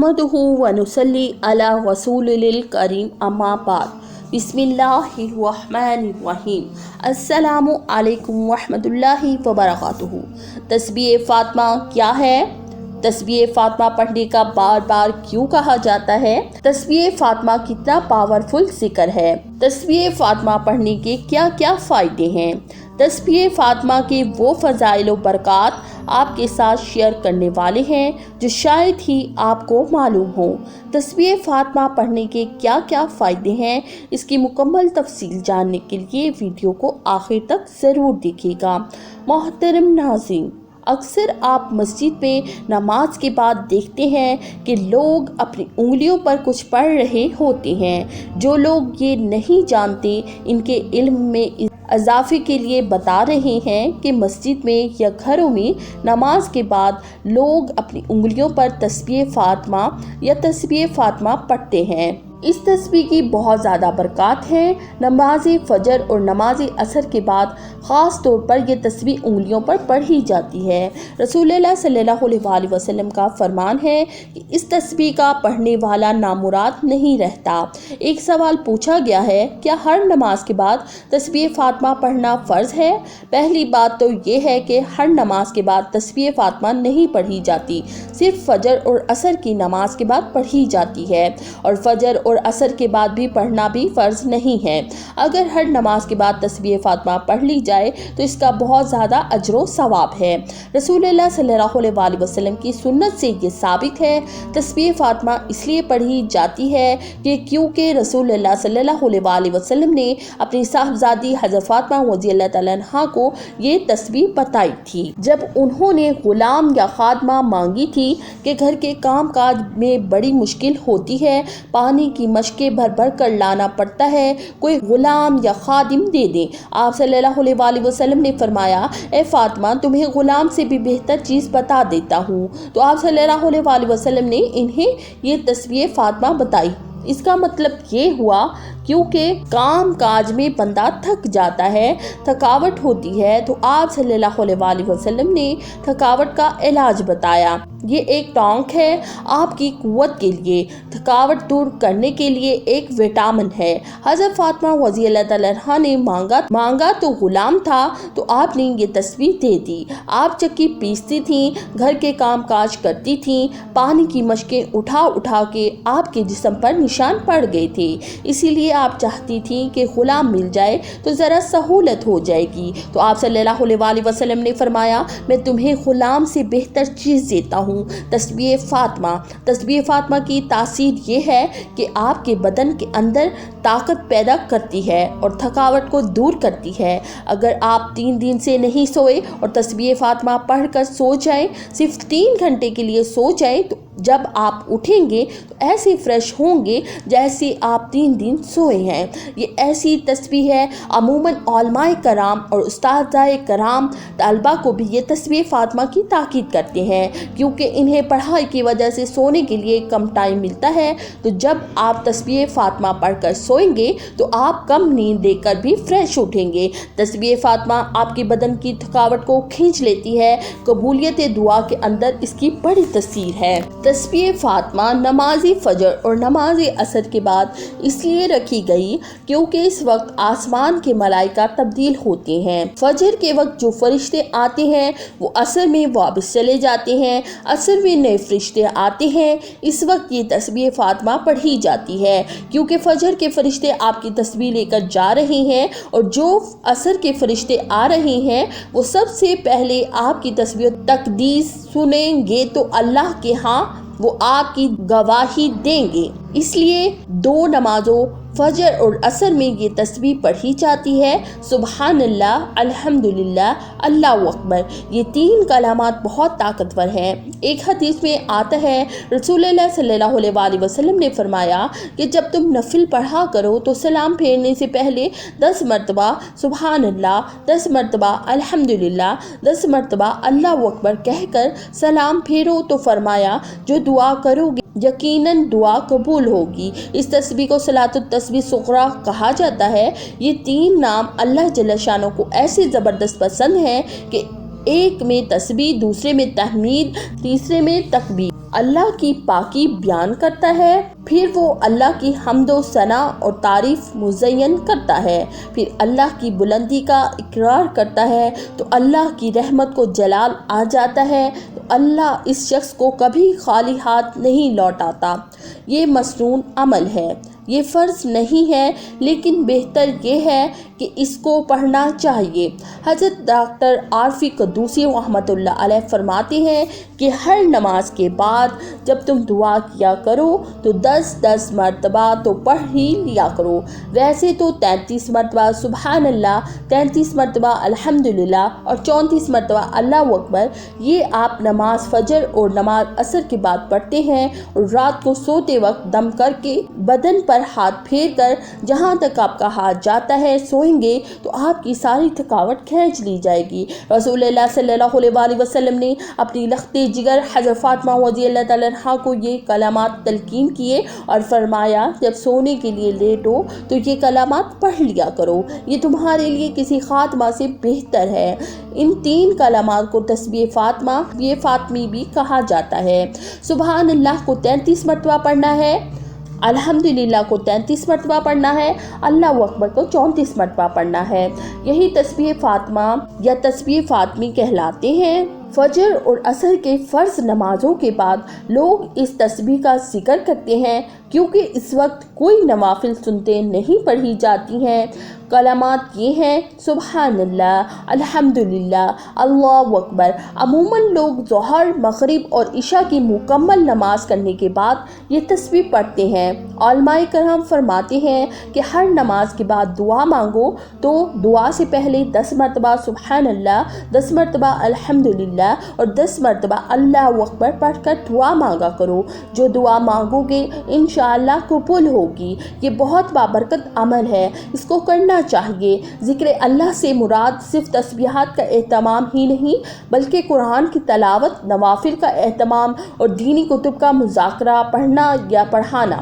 नहमदुहु व नुसल्ली अला रसूलिल करीम अम्मा बाद बिस्मिल्लाहिर्रहमानिर्रहीम अस्सलामु अलैकुम वरहमतुल्लाहि व बरकातुहू। तस्बीह फ़ातिमा क्या है? तस्बीह फ़ातिमा पढ़ने का बार बार क्यों कहा जाता है? तस्बीह फ़ातिमा कितना पावरफुल ज़िक्र है? तस्बीह फ़ातिमा पढ़ने के क्या क्या फ़ायदे हैं? तस्बीह फ़ातिमा के वो फ़ज़ाइल व बरक़ात आपके साथ शेयर करने वाले हैं जो शायद ही आपको मालूम हो। तस्बीह फ़ातिमा पढ़ने के क्या क्या फ़ायदे हैं, इसकी मुकम्मल तफसील जानने के लिए वीडियो को आखिर तक ज़रूर देखिएगा। मोहतरम नाज़रीन, अक्सर आप मस्जिद में नमाज के बाद देखते हैं कि लोग अपनी उंगलियों पर कुछ पढ़ रहे होते हैं। जो लोग ये नहीं जानते, इनके इल्म में इजाफे के लिए बता रहे हैं कि मस्जिद में या घरों में नमाज के बाद लोग अपनी उंगलियों पर तस्बीह फ़ातिमा या तस्बीह फ़ातिमा पढ़ते हैं। इस तस्बीह की बहुत ज़्यादा बरक़ात हैं। नमाज फ़जर और नमाज असर के बाद ख़ास तौर पर यह तस्बीह उंगलियों पर पढ़ी जाती है। रसूलुल्लाह सल्लल्लाहु अलैहि वसल्लम का फरमान है कि इस तस्बीह का पढ़ने वाला नामुराद नहीं रहता। एक सवाल पूछा गया है, क्या हर नमाज के बाद तस्बीह फ़ातिमा पढ़ना फ़र्ज़ है? पहली बात तो ये है कि हर नमाज के बाद तस्बीह फ़ातिमा नहीं पढ़ी जाती, सिर्फ फ़जर और असर की नमाज के बाद पढ़ी जाती है, और फ़जर और असर के बाद भी पढ़ना भी फ़र्ज़ नहीं है। अगर हर नमाज के बाद तस्बीह फ़ातिमा पढ़ ली जाए तो इसका बहुत ज़्यादा अजर सवाब है। रसूलुल्लाह सल्लल्लाहु अलैहि वसल्लम की सुन्नत से ये साबित है। तस्बीह फ़ातिमा इसलिए पढ़ी जाती है कि क्योंकि रसूलुल्लाह सल्लल्लाहु अलैहि वसल्लम ने अपनी साहबजादी हज़रत फ़ातिमा रज़ियल्लाहु तआला अन्हा को ये तस्बीह बताई थी। जब उन्होंने ग़ुलाम या खादमा मांगी थी कि घर के काम काज में बड़ी मुश्किल होती है, पानी की मशकें भर भर कर लाना पड़ता है, कोई गुलाम या खादिम दे दें। आप सल्लल्लाहु अलैहि वसल्लम ने फरमाया, ए फ़ातिमा, तुम्हें गुलाम से भी बेहतर चीज़ बता देता हूँ। तो आप सल्लल्लाहु अलैहि वसल्लम ने इन्हें ये तस्बीह फ़ातिमा बताई। इसका मतलब ये हुआ क्योंकि काम काज में बंदा थक जाता है, थकावट होती है, तो आप सल्लल्लाहु अलैहि वसल्लम ने थकावट का इलाज बताया। ये एक टॉनिक है आपकी कुव्वत के लिए, थकावट दूर करने के लिए एक विटामिन है। हज़रत फ़ातिमा रज़ियल्लाहु तआला अन्हा ने मांगा तो गुलाम था, तो आपने ये तस्बीह दे दी। आप चक्की पीसती थीं, घर के काम काज करती थीं, पानी की मशकें उठा उठा के आपके जिस्म पर निशान पड़ गए थे, इसीलिए आप चाहती थीं कि गुलाम मिल जाए तो ज़रा सहूलत हो जाएगी। तो आप सल्लल्लाहु अलैहि वसल्लम ने फरमाया, मैं तुम्हें गुलाम से बेहतर चीज़ देता हूँ, तस्बीह फ़ातिमा। तस्बीह फ़ातिमा की तासीर ये है कि आपके बदन के अंदर ताकत पैदा करती है और थकावट को दूर करती है। अगर आप 3 दिन से नहीं सोए और तस्बीह फ़ातिमा पढ़कर सो जाएं, सिर्फ 3 घंटे के लिए सो जाएं, तो जब आप उठेंगे तो ऐसे फ्रेश होंगे जैसे आप 3 दिन सोए हैं। ये ऐसी तस्बीह है, अमूमन उलमाए कराम और उस्ताज़ाए कराम तलबा को भी ये तस्बीह फ़ातिमा की ताकीद करते हैं, क्योंकि इन्हें पढ़ाई की वजह से सोने के लिए कम टाइम मिलता है। तो जब आप तस्बीह फ़ातिमा पढ़कर सोएंगे तो आप कम नींद लेकर भी फ्रेश उठेंगे। तस्बीह फ़ातिमा आपके बदन की थकावट को खींच लेती है। कबूलियत दुआ के अंदर इसकी बड़ी तसीर है। तस्बीह फ़ातिमा नमाज़ी फ़जर और नमाज असर के बाद इसलिए रखी गई क्योंकि इस वक्त आसमान के मलाइका तब्दील होते हैं। फ़जर के वक्त जो फरिश्ते आते हैं वो असर में वापस चले जाते हैं, असर में नए फरिश्ते आते हैं। इस वक्त ये तस्बीह फ़ातिमा पढ़ी जाती है क्योंकि फ़जर के फरिश्ते आपकी तस्बीह लेकर जा रहे हैं, और जो असर के फरिश्ते आ रहे हैं वो सबसे पहले आपकी तस्बीह तकदीस सुनेंगे तो अल्लाह के यहाँ वो आपकी गवाही देंगे। इसलिए 2 नमाजों फ़जर और असर में ये तस्बीह पढ़ी जाती है। सुबहानल्लाह, अल्हम्दुलिल्लाह, अल्लाहु अकबर। ये 3 कलामात बहुत ताकतवर हैं। एक हदीस में आता है, रसूलुल्लाह सल्लल्लाहु अलैहि वसल्लम ने फरमाया कि जब तुम नफिल पढ़ा करो तो सलाम फेरने से पहले 10 मरतबा सुबहानल्लाह, 10 मरतबा अल्हम्दुलिल्लाह, 10 मरतबा अल्लाहु अकबर कहकर सलाम फेरो। तो फरमाया, जो दुआ करोगे यकीनन दुआ कबूल होगी। इस तस्बीह को सलातुत तस्बीह सुग़रा कहा जाता है। ये 3 नाम अल्लाह जल्ल शानो को ऐसे ज़बरदस्त पसंद हैं कि एक में तस्बीह, दूसरे में तहमीद, तीसरे में तकबीर। اللہ کی پاکی بیان کرتا ہے، پھر وہ اللہ کی حمد و ثنا اور تعریف مزین کرتا ہے، پھر اللہ کی بلندی کا اقرار کرتا ہے تو اللہ کی رحمت کو جلال آ جاتا ہے، تو اللہ اس شخص کو کبھی خالی ہاتھ نہیں لوٹاتا۔ یہ مسنون عمل ہے، یہ فرض نہیں ہے، لیکن بہتر یہ ہے کہ اس کو پڑھنا چاہیے۔ حضرت ڈاکٹر عارفی قدوسی رحمۃ اللہ علیہ فرماتے ہیں کہ ہر نماز کے بعد جب تم دعا کیا کرو تو 10 مرتبہ تو پڑھ ہی لیا کرو، ویسے تو 33 مرتبہ سبحان اللہ، 33 مرتبہ الحمدللہ اور 34 مرتبہ اللہ اکبر، یہ آپ نماز فجر اور نماز عصر کے بعد پڑھتے ہیں، اور رات کو سوتے وقت دم کر کے بدن پر ہاتھ پھیر کر جہاں تک آپ کا ہاتھ جاتا ہے سوئیں گے تو آپ کی ساری تھکاوٹ کھینچ لی جائے گی۔ رسول اللہ صلی اللہ علیہ وسلم نے اپنی لخت جگر حضرت فاطمہ رضی اللہ تعالیٰ عنہا کو یہ کلمات تلقین کیے اور فرمایا جب سونے کے لیے لیٹو تو یہ کلمات پڑھ لیا کرو، یہ تمہارے لیے کسی خاتمہ سے بہتر ہے۔ ان 3 کلمات کو تسبیح فاطمہ، یہ فاطمی بھی کہا جاتا ہے۔ سبحان اللہ کو 33 مرتبہ پڑھنا ہے، الحمدللہ کو 33 مرتبہ پڑھنا ہے، اللہ اکبر کو 34 مرتبہ پڑھنا ہے۔ یہی تسبیح فاطمہ یا تسبیح فاطمی کہلاتے ہیں۔ فجر اور عصر کے فرض نمازوں کے بعد لوگ اس تسبیح کا ذکر کرتے ہیں، کیونکہ اس وقت کوئی نوافل سنتیں نہیں پڑھی جاتی ہیں۔ کلمات یہ ہیں سبحان اللہ، الحمدللہ، اللہ اکبر۔ عموماً لوگ ظہر، مغرب اور عشاء کی مکمل نماز کرنے کے بعد یہ تسبیح پڑھتے ہیں۔ علماء کرام فرماتے ہیں کہ ہر نماز کے بعد دعا مانگو تو دعا سے پہلے 10 مرتبہ سبحان اللہ، 10 مرتبہ الحمدللہ اور 10 مرتبہ اللہ اکبر پڑھ کر دعا مانگا کرو۔ جو دعا مانگو گے انشاءاللہ قبول ہوگی۔ یہ بہت بابرکت عمل ہے، اس کو کرنا چاہیے۔ ذکر اللہ سے مراد صرف تسبیحات کا اہتمام ہی نہیں، بلکہ قرآن کی تلاوت، نوافل کا اہتمام اور دینی کتب کا مذاکرہ، پڑھنا یا پڑھانا،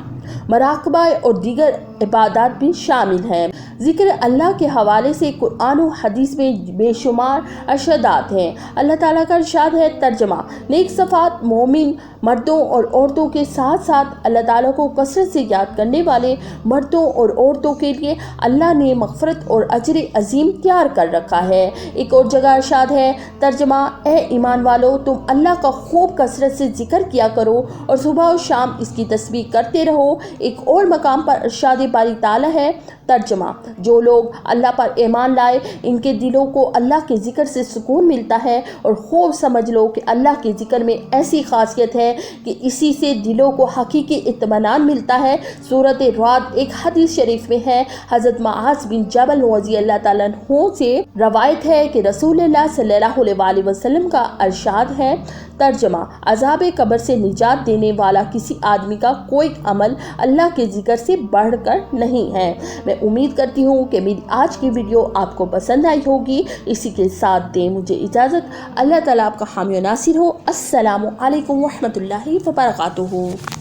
مراقبہ اور دیگر عبادات بھی شامل ہیں۔ ذکر اللہ کے حوالے سے قرآن و حدیث میں بے شمار ارشادات ہیں۔ اللہ تعالیٰ کا ارشاد ہے، ترجمہ: نیک صفات مومن مردوں اور عورتوں کے ساتھ ساتھ اللہ تعالیٰ کو کثرت سے یاد کرنے والے مردوں اور عورتوں کے لیے اللہ نے مغفرت اور اجر عظیم تیار کر رکھا ہے۔ ایک اور جگہ ارشاد ہے، ترجمہ: اے ایمان والو، تم اللہ کا خوب کثرت سے ذکر کیا کرو اور صبح و شام اس کی تسبیح کرتے رہو۔ ایک اور مقام پر ارشاد باری تعالیٰ ہے، ترجمہ: جو لوگ اللہ پر ایمان لائے ان کے دلوں کو اللہ کے ذکر سے سکون ملتا ہے، اور خوب سمجھ لو کہ اللہ کے ذکر میں ایسی خاصیت ہے کہ اسی سے دلوں کو حقیقی اطمینان ملتا ہے۔ سورۃ رعد ایک حدیث شریف میں ہے، حضرت معاذ بن جبل رضی اللہ تعالیٰ عنہ سے روایت ہے کہ رسول اللہ صلی اللہ علیہ وسلم کا ارشاد ہے، ترجمہ: عذاب قبر سے نجات دینے والا کسی آدمی کا کوئی عمل اللہ کے ذکر سے بڑھ کر نہیں ہے۔ میں امید کرتی ہوں کہ میری آج کی ویڈیو آپ کو پسند آئی ہوگی۔ اسی کے ساتھ دیں مجھے اجازت۔ اللہ تعالیٰ آپ کا حامی و ناصر ہو۔ السلام علیکم ورحمۃ اللہ وبرکاتہ۔